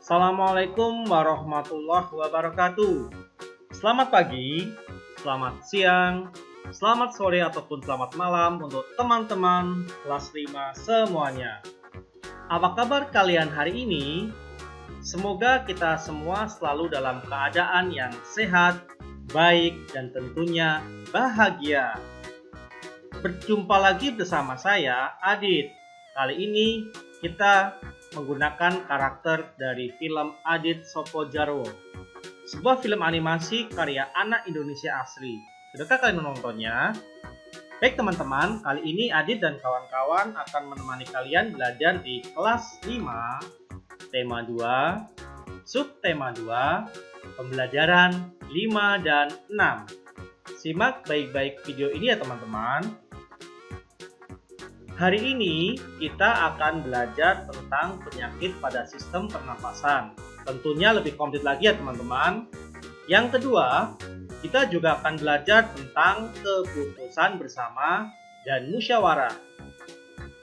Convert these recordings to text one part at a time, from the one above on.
Assalamualaikum warahmatullahi wabarakatuh. Selamat pagi, selamat siang, selamat sore ataupun selamat malam untuk teman-teman kelas 5 semuanya. Apa kabar kalian hari ini? Semoga kita semua selalu dalam keadaan yang sehat, baik, dan tentunya bahagia. Berjumpa lagi bersama saya, Adit. Kali ini kita menggunakan karakter dari film Adit Sopo Jarwo, sebuah film animasi karya anak Indonesia asli. Sudahkah kalian menontonnya? Baik teman-teman, kali ini Adit dan kawan-kawan akan menemani kalian belajar di kelas 5, tema 2, subtema 2, pembelajaran 5 dan 6. Simak baik-baik video ini ya teman-teman. Hari ini kita akan belajar tentang penyakit pada sistem pernapasan. Tentunya lebih komplit lagi ya teman-teman. Yang kedua, kita juga akan belajar tentang keputusan bersama dan musyawarah.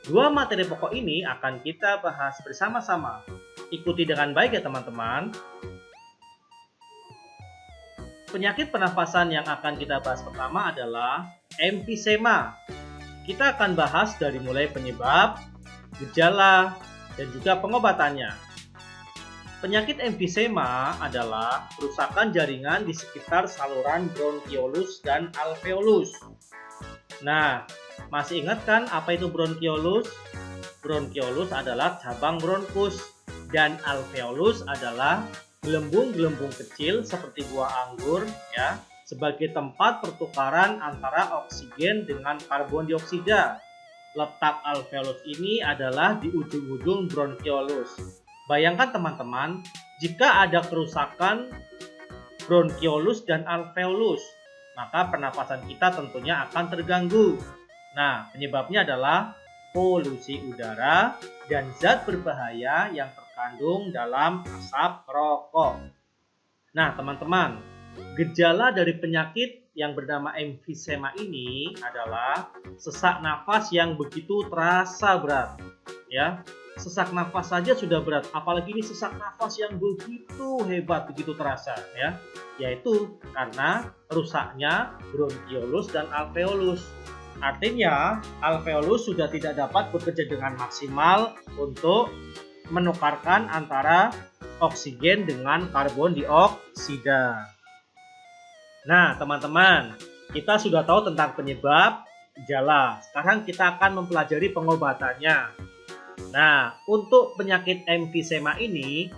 Dua materi pokok ini akan kita bahas bersama-sama. Ikuti dengan baik ya teman-teman. Penyakit pernapasan yang akan kita bahas pertama adalah emfisema. Kita akan bahas dari mulai penyebab, gejala, dan juga pengobatannya. Penyakit emfisema adalah kerusakan jaringan di sekitar saluran bronkiolus dan alveolus. Nah, masih ingat kan apa itu bronkiolus? Bronkiolus adalah cabang bronkus dan alveolus adalah gelembung-gelembung kecil seperti buah anggur ya, sebagai tempat pertukaran antara oksigen dengan karbon dioksida. Letak alveolus ini adalah di ujung-ujung bronkiolus. Bayangkan teman-teman, jika ada kerusakan bronkiolus dan alveolus, maka pernapasan kita tentunya akan terganggu. Nah, penyebabnya adalah polusi udara dan zat berbahaya yang terkandung dalam asap rokok. Nah, teman-teman, gejala dari penyakit yang bernama emfisema ini adalah sesak nafas yang begitu terasa berat. Ya, sesak nafas saja sudah berat, apalagi ini sesak nafas yang begitu hebat, begitu terasa ya. Yaitu karena rusaknya bronkiolus dan alveolus. Artinya, alveolus sudah tidak dapat bekerja dengan maksimal untuk menukarkan antara oksigen dengan karbon dioksida. Nah, teman-teman, kita sudah tahu tentang penyebab, gejala. Sekarang kita akan mempelajari pengobatannya. Nah, untuk penyakit emfisema ini,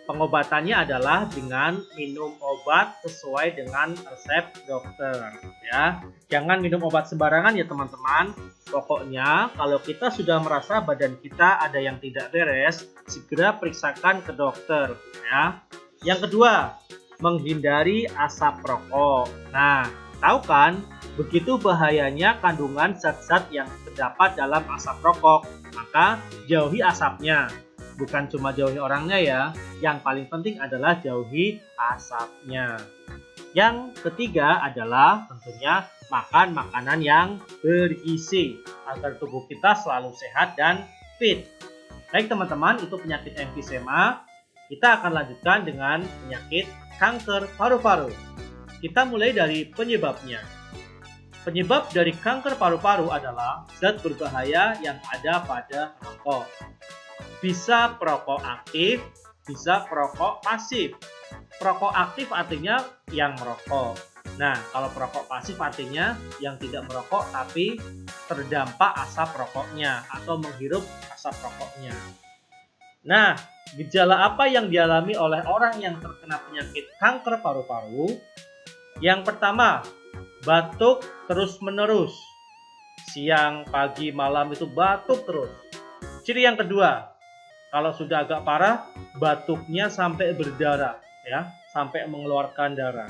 pengobatannya adalah dengan minum obat sesuai dengan resep dokter. Ya, jangan minum obat sembarangan ya teman-teman. Pokoknya, kalau kita sudah merasa badan kita ada yang tidak beres, segera periksakan ke dokter. Ya. Yang kedua, menghindari asap rokok. Nah, tahu kan begitu bahayanya kandungan zat-zat yang terdapat dalam asap rokok. Maka jauhi asapnya. Bukan cuma jauhi orangnya ya, yang paling penting adalah jauhi asapnya. Yang ketiga adalah tentunya makan makanan yang bergizi agar tubuh kita selalu sehat dan fit. Baik teman-teman, itu penyakit emfisema. Kita akan lanjutkan dengan penyakit kanker paru-paru. Kita mulai dari penyebabnya. Penyebab dari kanker paru-paru adalah zat berbahaya yang ada pada rokok. Bisa perokok aktif, bisa perokok pasif. Perokok aktif artinya yang merokok. Nah, kalau perokok pasif artinya yang tidak merokok tapi terdampak asap rokoknya atau menghirup asap rokoknya. Nah, gejala apa yang dialami oleh orang yang terkena penyakit kanker paru-paru? Yang pertama, batuk terus-menerus. Siang, pagi, malam itu batuk terus. Ciri yang kedua, kalau sudah agak parah, batuknya sampai berdarah, ya, sampai mengeluarkan darah.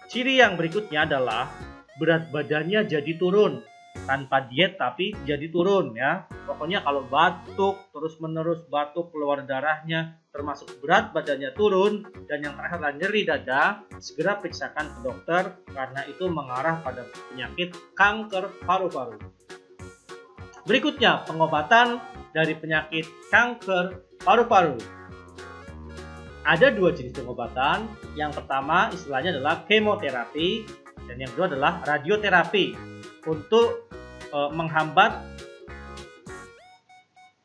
Ciri yang berikutnya adalah berat badannya jadi turun. Tanpa diet tapi jadi turun ya. Pokoknya kalau batuk terus-menerus, batuk keluar darahnya, termasuk berat badannya turun, dan yang terakhir adalah nyeri dada, segera periksakan ke dokter karena itu mengarah pada penyakit kanker paru-paru. Berikutnya, pengobatan dari penyakit kanker paru-paru. Ada dua jenis pengobatan. Yang pertama istilahnya adalah kemoterapi dan yang kedua adalah radioterapi untuk menghambat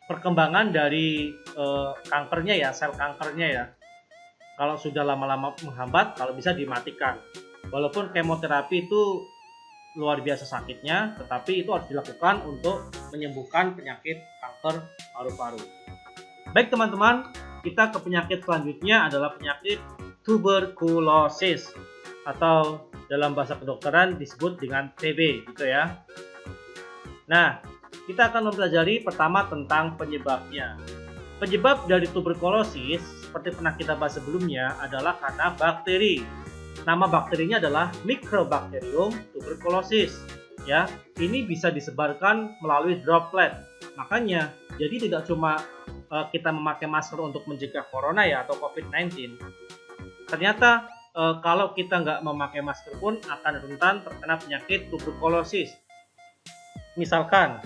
perkembangan dari kankernya ya, sel kankernya ya. Kalau sudah lama-lama menghambat, kalau bisa dimatikan. Walaupun kemoterapi itu luar biasa sakitnya, tetapi itu harus dilakukan untuk menyembuhkan penyakit kanker paru-paru. Baik teman-teman, kita ke penyakit selanjutnya adalah penyakit tuberkulosis atau dalam bahasa kedokteran disebut dengan TB gitu ya. Nah, kita akan mempelajari pertama tentang penyebabnya. Penyebab dari tuberkulosis seperti pernah kita bahas sebelumnya adalah karena bakteri. Nama bakterinya adalah Mycobacterium tuberculosis. Ya, ini bisa disebarkan melalui droplet. Makanya, jadi tidak cuma kita memakai masker untuk mencegah corona ya atau COVID-19. Ternyata kalau kita nggak memakai masker pun akan rentan terkena penyakit tuberkulosis. Misalkan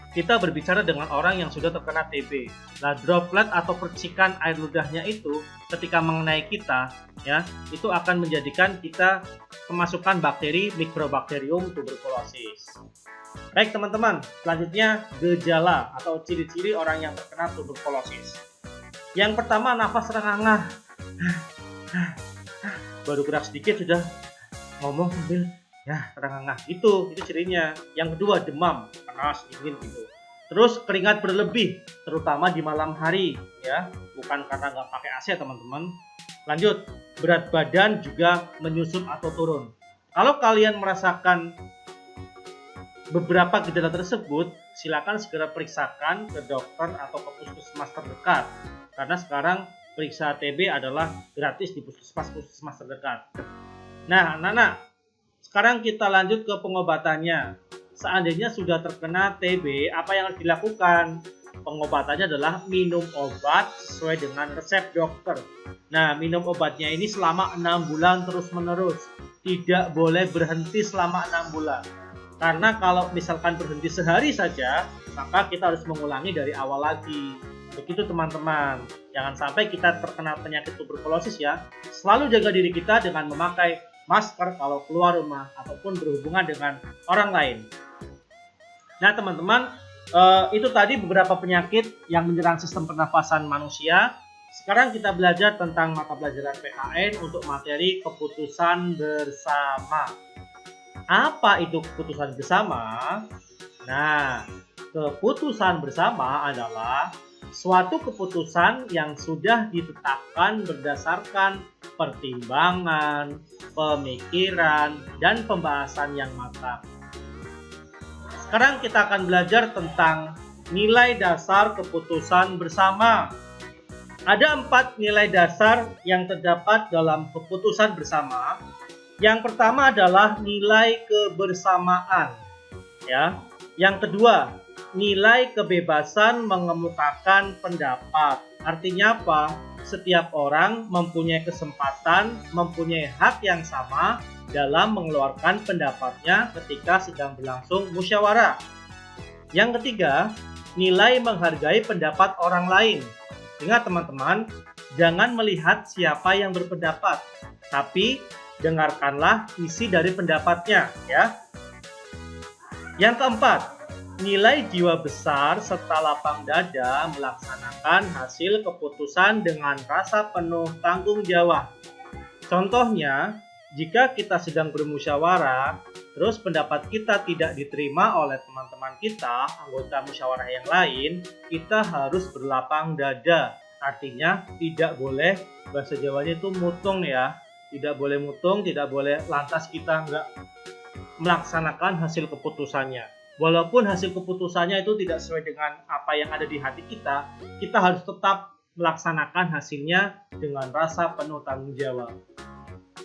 kita berbicara dengan orang yang sudah terkena TB. Nah, droplet atau percikan air ludahnya itu ketika mengenai kita, ya, itu akan menjadikan kita kemasukan bakteri Mycobacterium tuberculosis. Baik teman-teman, selanjutnya gejala atau ciri-ciri orang yang terkena tuberkulosis. Yang pertama, nafas terengah-engah. Baru gerak sedikit sudah ngomong sambil ya terengah-engah. Itu cirinya. Yang kedua, demam, panas, dingin gitu. Terus keringat berlebih, terutama di malam hari ya, bukan karena nggak pakai AC teman-teman. Lanjut, berat badan juga menyusut atau turun. Kalau kalian merasakan beberapa gejala tersebut, silakan segera periksakan ke dokter atau ke puskesmas terdekat. Karena sekarang periksa TB adalah gratis di puskesmas terdekat. Nah, anak-anak, sekarang kita lanjut ke pengobatannya. Seandainya sudah terkena TB, apa yang harus dilakukan? Pengobatannya adalah minum obat sesuai dengan resep dokter. Nah, minum obatnya ini selama 6 bulan terus-menerus. Tidak boleh berhenti selama 6 bulan. Karena kalau misalkan berhenti sehari saja, maka kita harus mengulangi dari awal lagi. Begitu teman-teman. Jangan sampai kita terkena penyakit tuberkulosis ya. Selalu jaga diri kita dengan memakai masker kalau keluar rumah ataupun berhubungan dengan orang lain. Nah teman-teman, itu tadi beberapa penyakit yang menyerang sistem pernafasan manusia. Sekarang kita belajar tentang mata pelajaran PKN untuk materi keputusan bersama. Apa itu keputusan bersama? Nah, keputusan bersama adalah suatu keputusan yang sudah ditetapkan berdasarkan pertimbangan, pemikiran, dan pembahasan yang matang. Sekarang kita akan belajar tentang nilai dasar keputusan bersama. Ada 4 nilai dasar yang terdapat dalam keputusan bersama. Yang pertama adalah nilai kebersamaan. Ya. Yang kedua, nilai kebebasan mengemukakan pendapat. Artinya apa? Setiap orang mempunyai kesempatan, mempunyai hak yang sama dalam mengeluarkan pendapatnya ketika sedang berlangsung musyawarah. Yang ketiga, nilai menghargai pendapat orang lain. Ingat teman-teman, jangan melihat siapa yang berpendapat, tapi dengarkanlah isi dari pendapatnya ya. Yang keempat, nilai jiwa besar serta lapang dada melaksanakan hasil keputusan dengan rasa penuh tanggung jawab. Contohnya, jika kita sedang bermusyawarah, terus pendapat kita tidak diterima oleh teman-teman kita, anggota musyawarah yang lain, kita harus berlapang dada. Artinya tidak boleh, bahasa Jawanya itu mutung ya. Tidak boleh mutung, tidak boleh lantas kita nggak melaksanakan hasil keputusannya. Walaupun hasil keputusannya itu tidak sesuai dengan apa yang ada di hati kita harus tetap melaksanakan hasilnya dengan rasa penuh tanggung jawab.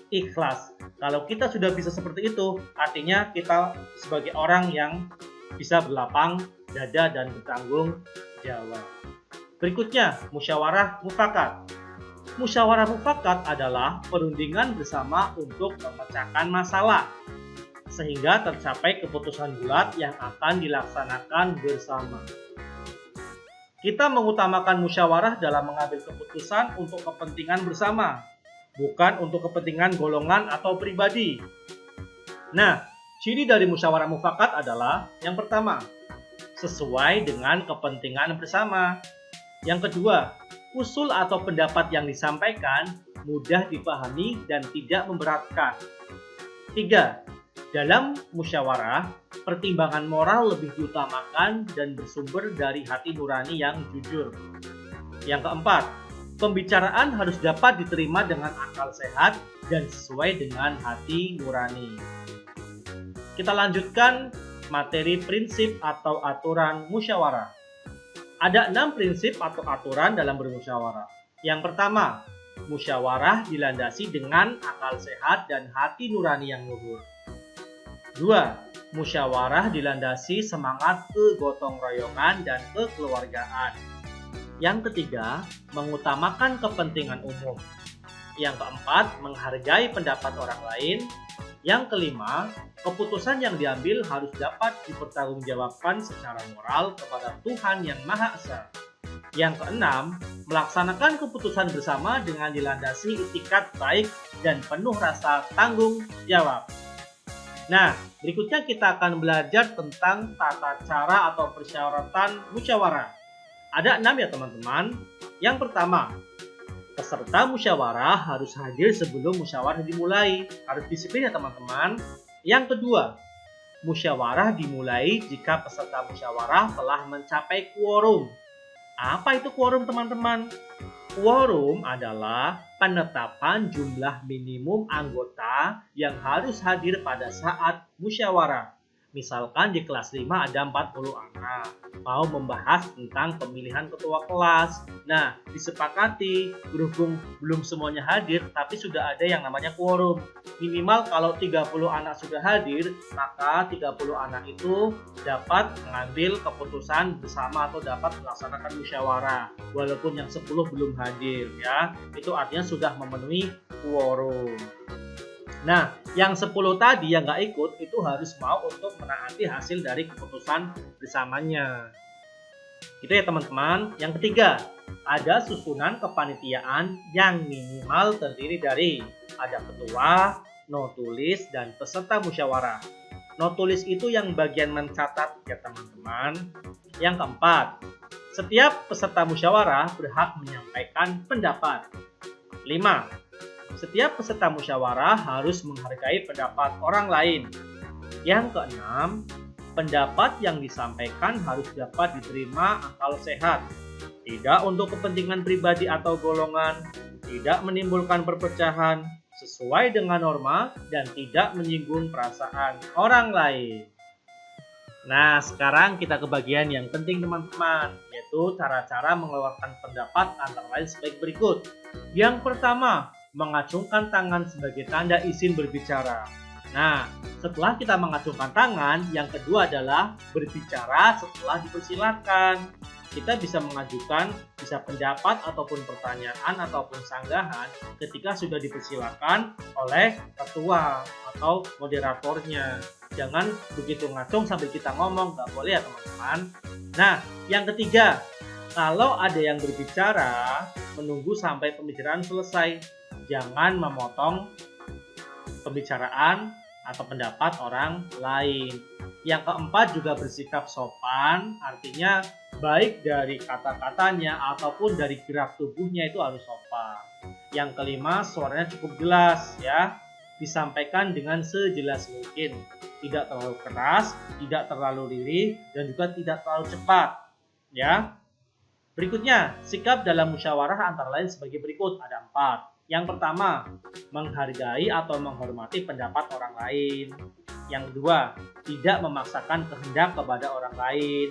Ikhlas. Kalau kita sudah bisa seperti itu, artinya kita sebagai orang yang bisa berlapang dada dan bertanggung jawab. Berikutnya, musyawarah mufakat. Musyawarah mufakat adalah perundingan bersama untuk memecahkan masalah, sehingga tercapai keputusan bulat yang akan dilaksanakan bersama. Kita mengutamakan musyawarah dalam mengambil keputusan untuk kepentingan bersama, bukan untuk kepentingan golongan atau pribadi. Nah, ciri dari musyawarah mufakat adalah yang pertama, sesuai dengan kepentingan bersama. Yang kedua, usul atau pendapat yang disampaikan mudah dipahami dan tidak memberatkan. 3. Dalam musyawarah, pertimbangan moral lebih diutamakan dan bersumber dari hati nurani yang jujur. Yang keempat, pembicaraan harus dapat diterima dengan akal sehat dan sesuai dengan hati nurani. Kita lanjutkan materi prinsip atau aturan musyawarah. Ada 6 prinsip atau aturan dalam bermusyawarah. Yang pertama, musyawarah dilandasi dengan akal sehat dan hati nurani yang luhur. 2. Musyawarah dilandasi semangat kegotong royongan dan kekeluargaan. Yang ketiga, mengutamakan kepentingan umum. Yang keempat, menghargai pendapat orang lain. Yang kelima, keputusan yang diambil harus dapat dipertanggungjawabkan secara moral kepada Tuhan Yang Maha Esa. Yang keenam, melaksanakan keputusan bersama dengan dilandasi itikat baik dan penuh rasa tanggung jawab. Nah, berikutnya kita akan belajar tentang tata cara atau persyaratan musyawarah. Ada 6 ya teman-teman. Yang pertama, peserta musyawarah harus hadir sebelum musyawarah dimulai. Harus disiplin ya teman-teman. Yang kedua, musyawarah dimulai jika peserta musyawarah telah mencapai quorum. Apa itu quorum teman-teman? Quorum adalah penetapan jumlah minimum anggota yang harus hadir pada saat musyawarah. Misalkan di kelas 5 ada 40 anak, mau membahas tentang pemilihan ketua kelas. Nah, disepakati, berhubung belum semuanya hadir, tapi sudah ada yang namanya quorum. Minimal kalau 30 anak sudah hadir, maka 30 anak itu dapat mengambil keputusan bersama atau dapat melaksanakan musyawarah. Walaupun yang 10 belum hadir, ya, itu artinya sudah memenuhi quorum. Nah, yang 10 tadi yang nggak ikut itu harus mau untuk menaati hasil dari keputusan bersamanya. Itu ya teman-teman. Yang ketiga, ada susunan kepanitiaan yang minimal terdiri dari ada ketua, notulis, dan peserta musyawarah. Notulis itu yang bagian mencatat ya teman-teman. Yang keempat, setiap peserta musyawarah berhak menyampaikan pendapat. 5. Setiap peserta musyawarah harus menghargai pendapat orang lain. Yang keenam, pendapat yang disampaikan harus dapat diterima akal sehat, tidak untuk kepentingan pribadi atau golongan, tidak menimbulkan perpecahan, sesuai dengan norma, dan tidak menyinggung perasaan orang lain. Nah, sekarang kita ke bagian yang penting teman-teman, yaitu cara-cara mengeluarkan pendapat antara lain sebagai berikut. Yang pertama, mengacungkan tangan sebagai tanda izin berbicara. Nah, setelah kita mengacungkan tangan, yang kedua adalah berbicara setelah dipersilakan. Kita bisa mengajukan pendapat ataupun pertanyaan ataupun sanggahan ketika sudah dipersilakan oleh ketua atau moderatornya. Jangan begitu ngacung sambil kita ngomong, nggak boleh ya teman-teman. Nah, yang ketiga, kalau ada yang berbicara, menunggu sampai pembicaraan selesai. Jangan memotong pembicaraan atau pendapat orang lain. Yang keempat juga bersikap sopan, artinya baik dari kata-katanya ataupun dari gerak tubuhnya itu harus sopan. Yang kelima, suaranya cukup jelas ya, disampaikan dengan sejelas mungkin. Tidak terlalu keras, tidak terlalu lirih, dan juga tidak terlalu cepat ya. Berikutnya, sikap dalam musyawarah antara lain sebagai berikut, ada 4. Yang pertama, menghargai atau menghormati pendapat orang lain. Yang kedua, tidak memaksakan kehendak kepada orang lain.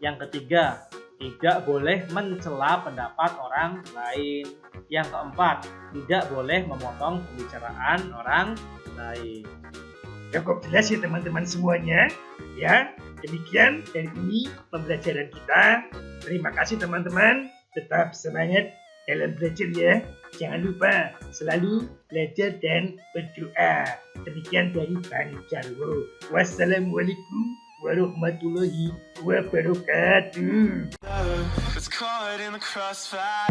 Yang ketiga, tidak boleh mencela pendapat orang lain. Yang keempat, tidak boleh memotong pembicaraan orang lain. Cukup jelas ya teman-teman semuanya. Ya, demikian dari ini pembelajaran kita. Terima kasih teman-teman. Tetap semangat dalam belajar ya. Jangan lupa selalu belajar dan berdoa. Demikian dari Bang Jarwo. Wassalamualaikum warahmatullahi wabarakatuh. It's caught in the crossfire.